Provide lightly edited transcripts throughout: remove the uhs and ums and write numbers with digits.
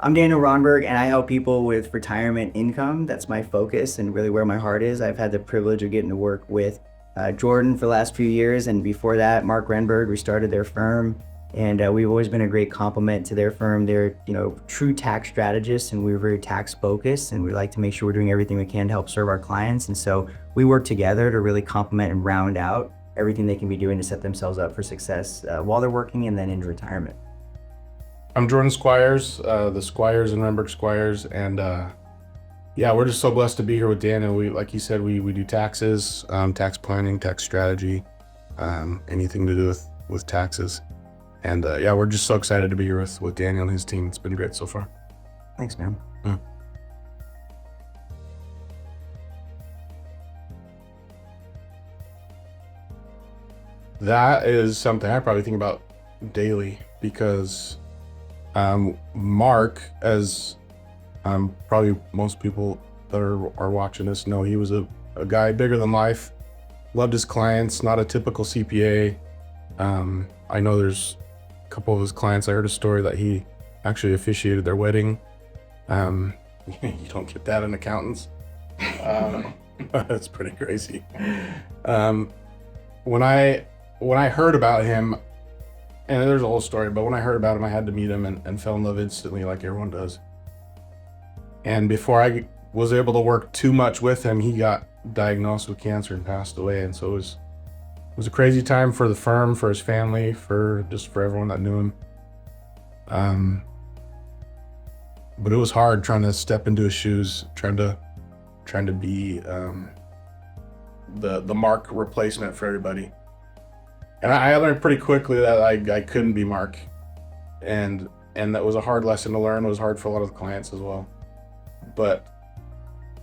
I'm Daniel Rondberg, and I help people with retirement income. That's my focus and really where my heart is. I've had the privilege of getting to work with Jordan for the last few years, and before that, Mark Rondberg. We started their firm, and we've always been a great complement to their firm. They're true tax strategists, and we're very tax focused, and we like to make sure we're doing everything we can to help serve our clients. And so we work together to really complement and round out everything they can be doing to set themselves up for success while they're working and then into retirement. I'm Jordan Squires, the Squires and Rondberg Squires, and yeah, we're just so blessed to be here with Daniel. We, like he said, we do taxes, tax planning, tax strategy, anything to do with taxes, and yeah, we're just so excited to be here with Daniel and his team. It's been great so far. Thanks, man. That is something I probably think about daily because Mark, as probably most people that are watching this know, he was a guy bigger than life, loved his clients, not a typical CPA. I know there's a couple of his clients, I heard a story that he actually officiated their wedding. You don't get that in accountants. That's pretty crazy. When I heard about him, and there's a whole story, but when I heard about him, I had to meet him and fell in love instantly like everyone does. And before I was able to work too much with him, he got diagnosed with cancer and passed away. And so it was a crazy time for the firm, for his family, for everyone that knew him. But it was hard trying to step into his shoes, trying to be the Mark replacement for everybody. And I learned pretty quickly that I couldn't be Mark, and that was a hard lesson to learn. It was hard for a lot of the clients as well. But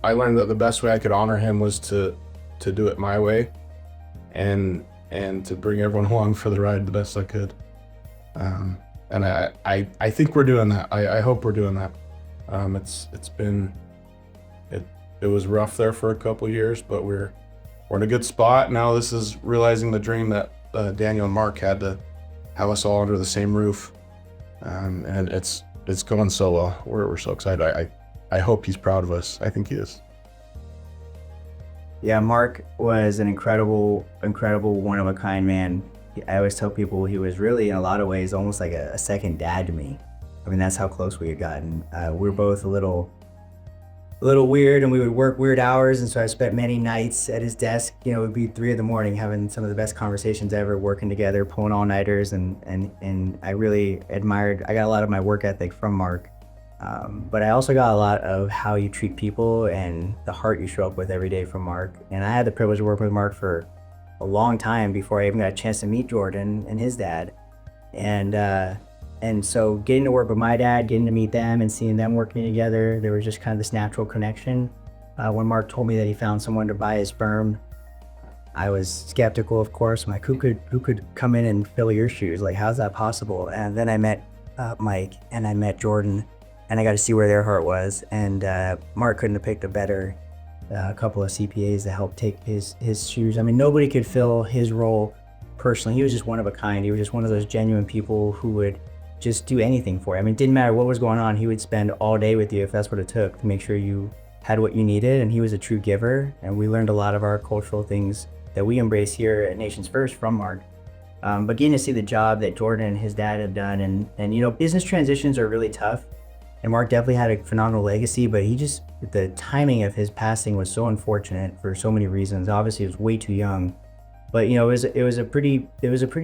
I learned that the best way I could honor him was to do it my way, and to bring everyone along for the ride the best I could. And I think we're doing that. I hope we're doing that. It was rough there for a couple years, but we're in a good spot now. This is realizing the dream that Daniel and Mark had to have us all under the same roof, and it's going so well. We're so excited. I hope he's proud of us. I think he is. Yeah, Mark was an incredible, one-of-a-kind man. I always tell people he was really, in a lot of ways, almost like a second dad to me. I mean, that's how close we had gotten. We were both a little weird, and we would work weird hours, and so I spent many nights at his desk. It would be 3 a.m, having some of the best conversations ever, working together, pulling all-nighters, and I really admired. I got a lot of my work ethic from Mark, but I also got a lot of how you treat people and the heart you show up with every day from Mark. And I had the privilege of working with Mark for a long time before I even got a chance to meet Jordan and his dad, and so getting to work with my dad, getting to meet them and seeing them working together, there was just kind of this natural connection. When Mark told me that he found someone to buy his firm, I was skeptical, of course. I'm like, who could come in and fill your shoes? Like, how's that possible? And then I met Mike, and I met Jordan, and I got to see where their heart was. And Mark couldn't have picked a better couple of CPAs to help take his shoes. I mean, nobody could fill his role personally. He was just one of a kind. He was just one of those genuine people who would just do anything for you. I mean, it didn't matter what was going on. He would spend all day with you if that's what it took to make sure you had what you needed. And he was a true giver. And we learned a lot of our cultural things that we embrace here at Nations First from Mark. But getting to see the job that Jordan and his dad have done, and business transitions are really tough. And Mark definitely had a phenomenal legacy, but the timing of his passing was so unfortunate for so many reasons. Obviously, he was way too young. But it was a pretty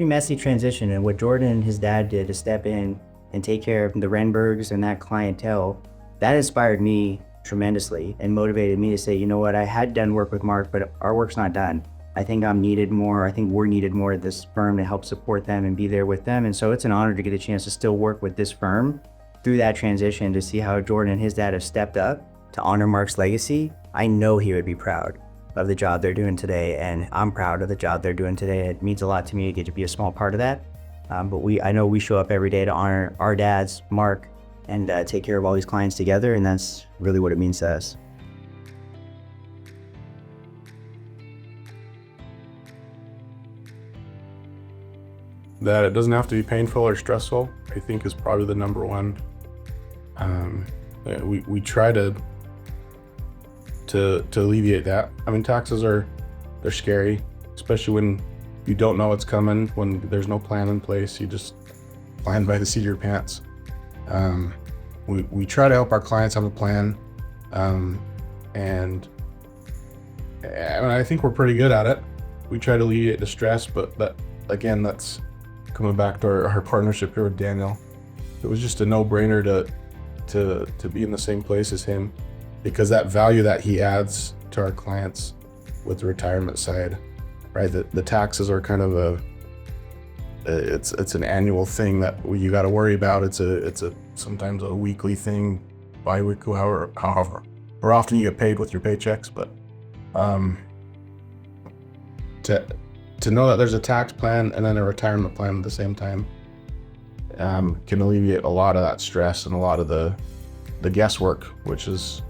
messy transition, and what Jordan and his dad did to step in and take care of the Rondbergs and that clientele, that inspired me tremendously and motivated me to say, you know what, I had done work with Mark, but our work's not done. I think I'm needed more. I think we're needed more at this firm to help support them and be there with them. And so it's an honor to get a chance to still work with this firm through that transition, to see how Jordan and his dad have stepped up to honor Mark's legacy. I know he would be proud of the job they're doing today, and I'm proud of the job they're doing today. It means a lot to me to get to be a small part of that. But I know we show up every day to honor our dads, Mark, and take care of all these clients together, and that's really what it means to us. That it doesn't have to be painful or stressful, I think, is probably the number one We try to alleviate that. I mean, taxes they're scary, especially when you don't know what's coming, when there's no plan in place. You just plan by the seat of your pants. We try to help our clients have a plan, and I think we're pretty good at it. We try to alleviate the stress, but that's coming back to our partnership here with Daniel. It was just a no-brainer to be in the same place as him, because that value that he adds to our clients with the retirement side, right? The taxes are kind of it's an annual thing that you got to worry about. It's a sometimes a weekly thing, bi-weekly, however, or often you get paid with your paychecks. But to know that there's a tax plan and then a retirement plan at the same time can alleviate a lot of that stress and a lot of the guesswork, which is,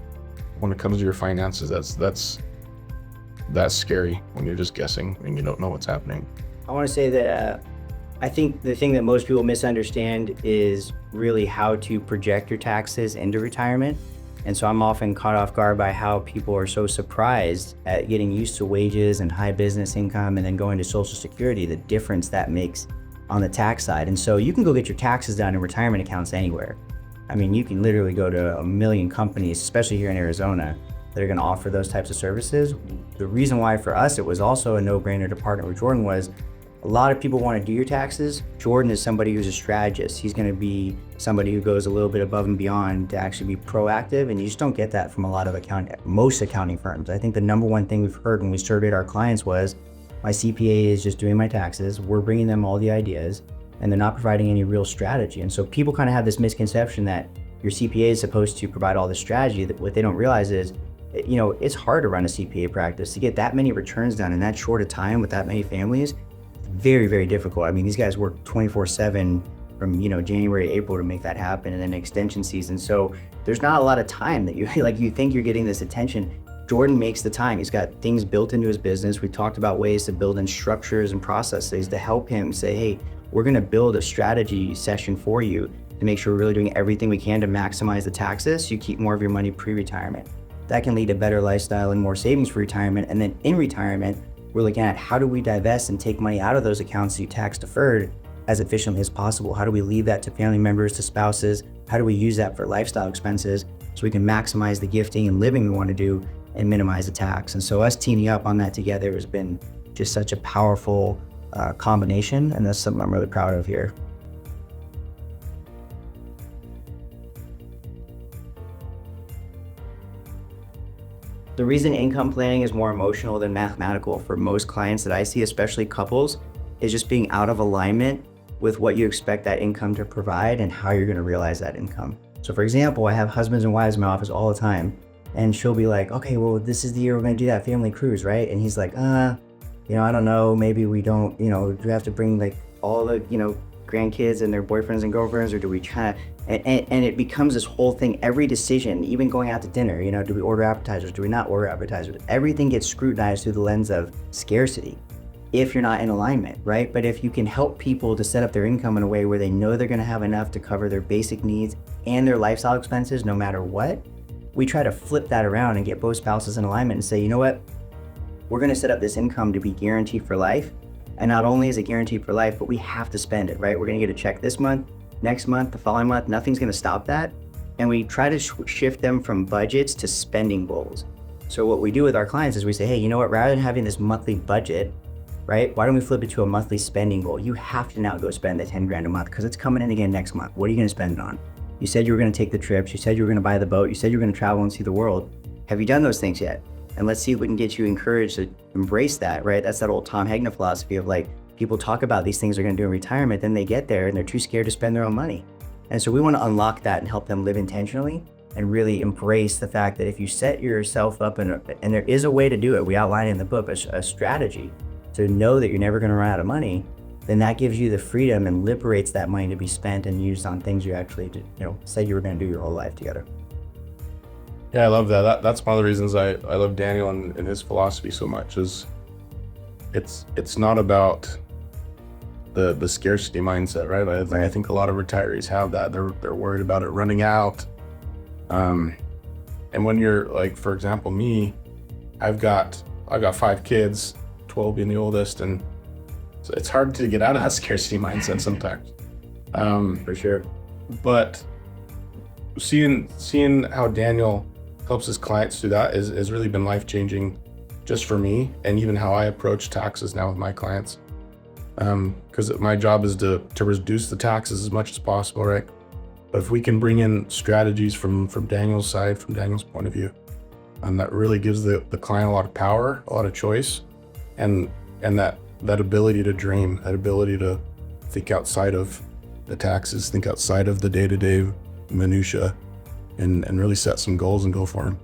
when it comes to your finances, that's scary when you're just guessing and you don't know what's happening. I want to say that I think the thing that most people misunderstand is really how to project your taxes into retirement. And so I'm often caught off guard by how people are so surprised at getting used to wages and high business income and then going to Social Security, the difference that makes on the tax side. And so you can go get your taxes done in retirement accounts anywhere. I mean, you can literally go to a million companies, especially here in Arizona, that are going to offer those types of services. The reason why for us it was also a no-brainer to partner with Jordan was a lot of people want to do your taxes. Jordan is somebody who's a strategist. He's going to be somebody who goes a little bit above and beyond to actually be proactive, and you just don't get that from a lot of most accounting firms. I think the number one thing we've heard when we surveyed our clients was, my CPA is just doing my taxes, we're bringing them all the ideas, and they're not providing any real strategy. And so people kind of have this misconception that your CPA is supposed to provide all the strategy. That what they don't realize is, it's hard to run a CPA practice. To get that many returns done in that short a time with that many families, very, very difficult. I mean, these guys work 24/7 from January, April to make that happen, and then extension season. So there's not a lot of time that you think you're getting this attention. Jordan makes the time. He's got things built into his business. We talked about ways to build in structures and processes to help him say, hey, we're going to build a strategy session for you to make sure we're really doing everything we can to maximize the taxes so you keep more of your money pre-retirement. That can lead to better lifestyle and more savings for retirement. And then in retirement, we're looking at how do we divest and take money out of those accounts so you tax deferred as efficiently as possible? How do we leave that to family members, to spouses? How do we use that for lifestyle expenses so we can maximize the gifting and living we want to do and minimize the tax? And so us teaming up on that together has been just such a powerful combination, and that's something I'm really proud of here. The reason income planning is more emotional than mathematical for most clients that I see, especially couples, is just being out of alignment with what you expect that income to provide and how you're going to realize that income. So for example, I have husbands and wives in my office all the time, and she'll be like, okay, well, this is the year we're going to do that family cruise, right? And he's like, I don't know, maybe we don't, do we have to bring like all the, grandkids and their boyfriends and girlfriends, or do we kind of, and it becomes this whole thing. Every decision, even going out to dinner, do we order appetizers? Do we not order appetizers? Everything gets scrutinized through the lens of scarcity if you're not in alignment, right? But if you can help people to set up their income in a way where they know they're going to have enough to cover their basic needs and their lifestyle expenses no matter what, we try to flip that around and get both spouses in alignment and say, you know what? We're going to set up this income to be guaranteed for life. And not only is it guaranteed for life, but we have to spend it, right? We're going to get a check this month, next month, the following month. Nothing's going to stop that. And we try to shift them from budgets to spending goals. So what we do with our clients is we say, hey, you know what? Rather than having this monthly budget, right? Why don't we flip it to a monthly spending goal? You have to now go spend the 10 grand a month because it's coming in again next month. What are you going to spend it on? You said you were going to take the trips. You said you were going to buy the boat. You said you were going to travel and see the world. Have you done those things yet? And let's see if we can get you encouraged to embrace that, right? That's that old Tom Hegna philosophy of like, people talk about these things they're going to do in retirement, then they get there and they're too scared to spend their own money. And so we want to unlock that and help them live intentionally and really embrace the fact that if you set yourself up, and there is a way to do it, we outline it in the book, a strategy to know that you're never going to run out of money, then that gives you the freedom and liberates that money to be spent and used on things you actually said you were going to do your whole life together. Yeah, I love that. That's one of the reasons I love Daniel and his philosophy so much. Is it's not about the scarcity mindset, right? I think a lot of retirees have that. They're worried about it running out. And when you're like, for example, me, I've got 5 kids, 12 being the oldest, and so it's hard to get out of that scarcity mindset sometimes. For sure. But seeing how Daniel helps his clients do that has really been life-changing just for me, and even how I approach taxes now with my clients. Because my job is to reduce the taxes as much as possible, right? But if we can bring in strategies from Daniel's side, from Daniel's point of view, that really gives the client a lot of power, a lot of choice, and that ability to dream, that ability to think outside of the taxes, think outside of the day-to-day minutia, and really set some goals and go for them.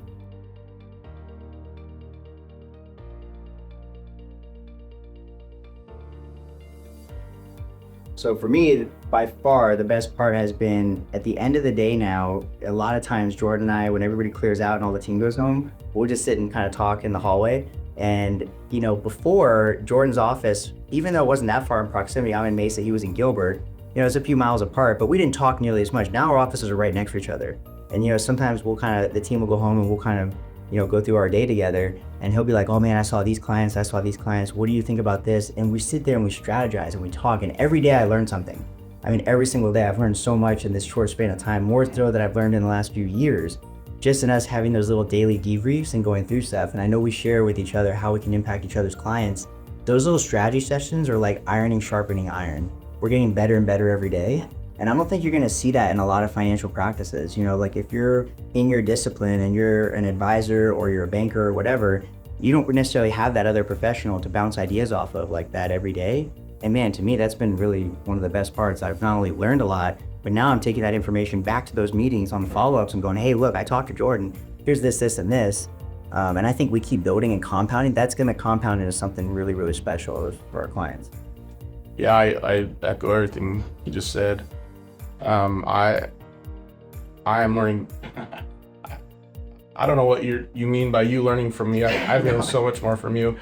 So for me, by far, the best part has been at the end of the day now, a lot of times Jordan and I, when everybody clears out and all the team goes home, we'll just sit and kind of talk in the hallway. And, you know, before Jordan's office, even though it wasn't that far in proximity, I'm in Mesa, he was in Gilbert, you know, it's a few miles apart, but we didn't talk nearly as much. Now our offices are right next to each other. And, you know, sometimes the team will go home and we'll kind of, you know, go through our day together, and he'll be like, oh man, I saw these clients. What do you think about this? And we sit there and we strategize and we talk, and every day I learn something. I mean, every single day I've learned so much in this short span of time, more so than I've learned in the last few years, just in us having those little daily debriefs and going through stuff. And I know we share with each other how we can impact each other's clients. Those little strategy sessions are like ironing, sharpening iron. We're getting better and better every day. And I don't think you're gonna see that in a lot of financial practices. You know, like if you're in your discipline and you're an advisor or you're a banker or whatever, you don't necessarily have that other professional to bounce ideas off of like that every day. And man, to me, that's been really one of the best parts. I've not only learned a lot, but now I'm taking that information back to those meetings on the follow-ups and going, hey, look, I talked to Jordan, here's this, and this. And I think we keep building and compounding. That's gonna compound into something really, really special for our clients. Yeah, I echo everything you just said. I am learning. I don't know what you mean by you learning from me. I've learned so much more from you.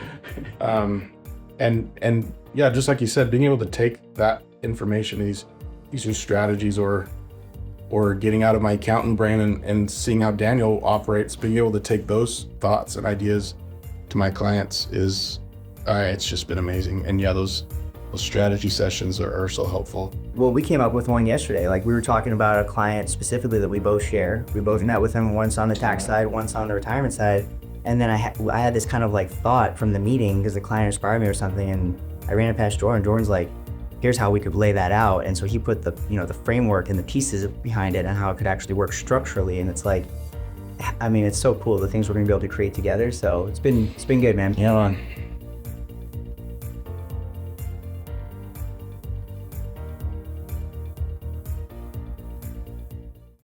And yeah, just like you said, being able to take that information, these new strategies, or getting out of my accountant brain and seeing how Daniel operates, being able to take those thoughts and ideas to my clients it's just been amazing. And yeah, those strategy sessions are so helpful. Well, we came up with one yesterday. Like we were talking about a client specifically that we both share. We both met with him once on the tax side, once on the retirement side. And then I had this kind of like thought from the meeting because the client inspired me or something. And I ran it past Jordan. Jordan's like, here's how we could lay that out. And so he put the framework and the pieces behind it and how it could actually work structurally. And it's like, I mean, it's so cool, the things we're gonna be able to create together. So it's been good, man. Yeah, man.